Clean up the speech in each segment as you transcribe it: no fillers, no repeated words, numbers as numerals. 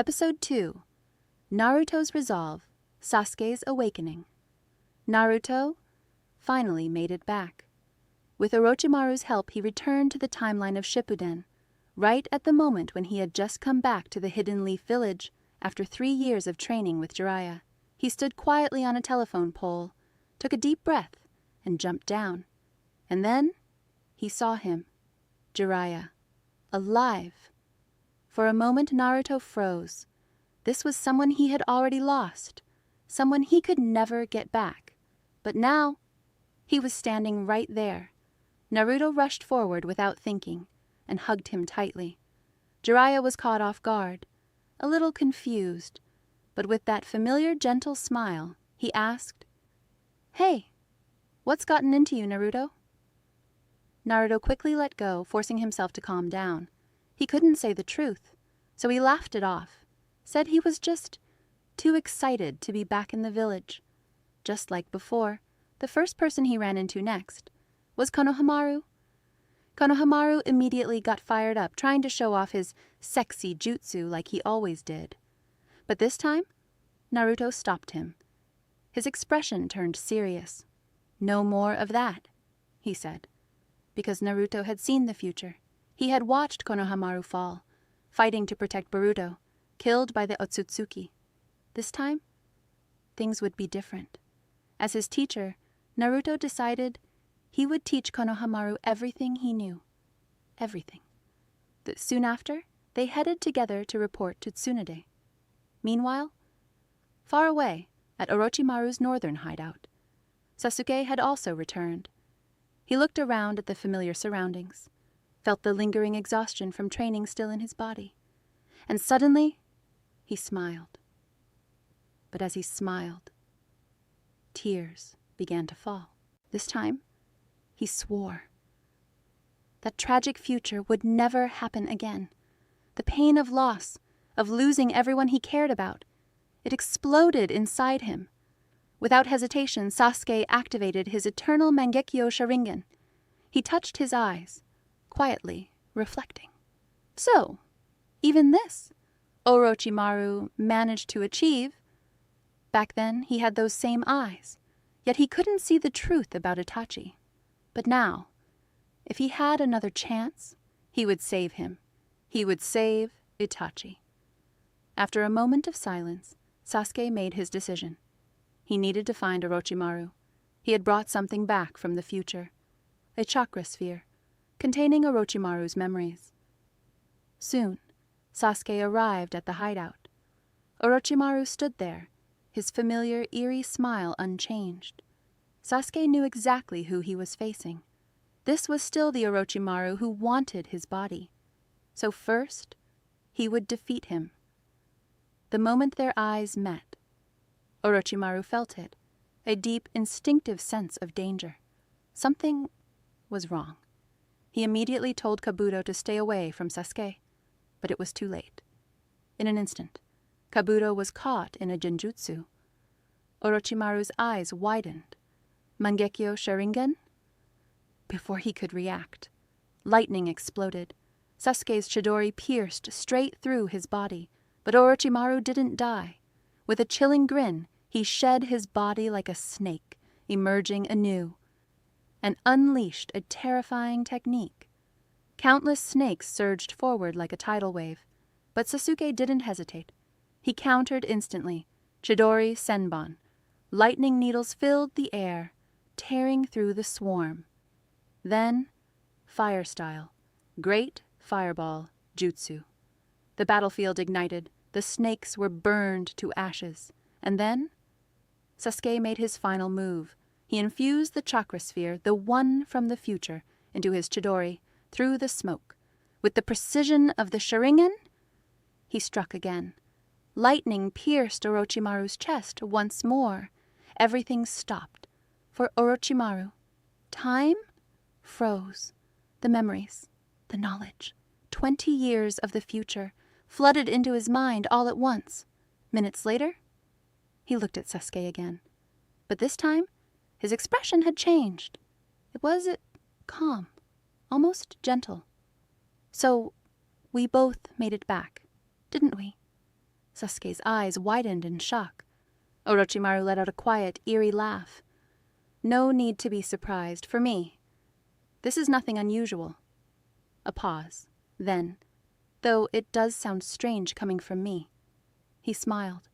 Episode 2, Naruto's Resolve, Sasuke's Awakening. Naruto finally made it back. With Orochimaru's help, he returned to the timeline of Shippuden, right at the moment when he had just come back to the Hidden Leaf Village after 3 years of training with Jiraiya. He stood quietly on a telephone pole, took a deep breath, and jumped down. And then he saw him, Jiraiya, alive. For a moment Naruto froze. This was someone he had already lost, someone he could never get back. But now he was standing right there. Naruto rushed forward without thinking and hugged him tightly. Jiraiya was caught off guard, a little confused, but with that familiar gentle smile, he asked, "Hey, what's gotten into you, Naruto?" Naruto quickly let go, forcing himself to calm down. He couldn't say the truth, so he laughed it off, said he was just too excited to be back in the village. Just like before, the first person he ran into next was Konohamaru. Konohamaru immediately got fired up, trying to show off his sexy jutsu like he always did. But this time, Naruto stopped him. His expression turned serious. "No more of that," he said, because Naruto had seen the future. He had watched Konohamaru fall, fighting to protect Boruto, killed by the Ōtsutsuki. This time, things would be different. As his teacher, Naruto decided he would teach Konohamaru everything he knew. Everything. Soon after, they headed together to report to Tsunade. Meanwhile, far away, at Orochimaru's northern hideout, Sasuke had also returned. He looked around at the familiar surroundings, felt the lingering exhaustion from training still in his body, and suddenly he smiled. But as he smiled, tears began to fall. This time, he swore. That tragic future would never happen again. The pain of loss, of losing everyone he cared about, it exploded inside him. Without hesitation, Sasuke activated his eternal Mangekyo Sharingan. He touched his eyes, quietly reflecting. So, even this, Orochimaru managed to achieve. Back then, he had those same eyes, yet he couldn't see the truth about Itachi. But now, if he had another chance, he would save him. He would save Itachi. After a moment of silence, Sasuke made his decision. He needed to find Orochimaru. He had brought something back from the future, a chakra sphere, containing Orochimaru's memories. Soon, Sasuke arrived at the hideout. Orochimaru stood there, his familiar, eerie smile unchanged. Sasuke knew exactly who he was facing. This was still the Orochimaru who wanted his body. So first, he would defeat him. The moment their eyes met, Orochimaru felt it, a deep, instinctive sense of danger. Something was wrong. He immediately told Kabuto to stay away from Sasuke, but it was too late. In an instant, Kabuto was caught in a genjutsu. Orochimaru's eyes widened. Mangekyo Sharingan? Before he could react, lightning exploded. Sasuke's Chidori pierced straight through his body, but Orochimaru didn't die. With a chilling grin, he shed his body like a snake, emerging anew, and unleashed a terrifying technique. Countless snakes surged forward like a tidal wave, but Sasuke didn't hesitate. He countered instantly, Chidori Senbon. Lightning needles filled the air, tearing through the swarm. Then, fire style, Great Fireball Jutsu. The battlefield ignited, the snakes were burned to ashes, and then Sasuke made his final move. He infused the chakra sphere, the one from the future, into his Chidori, through the smoke. With the precision of the Sharingan, he struck again. Lightning pierced Orochimaru's chest once more. Everything stopped. For Orochimaru, time froze. The memories, the knowledge, 20 years of the future, flooded into his mind all at once. Minutes later, he looked at Sasuke again. But this time, his expression had changed. It was calm, almost gentle. "So, we both made it back, didn't we?" Sasuke's eyes widened in shock. Orochimaru let out a quiet, eerie laugh. No need to be surprised, for me. This is nothing unusual. A pause. Then, though it does sound strange coming from me, he smiled.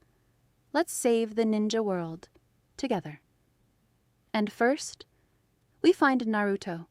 Let's save the ninja world together. And first, we find Naruto,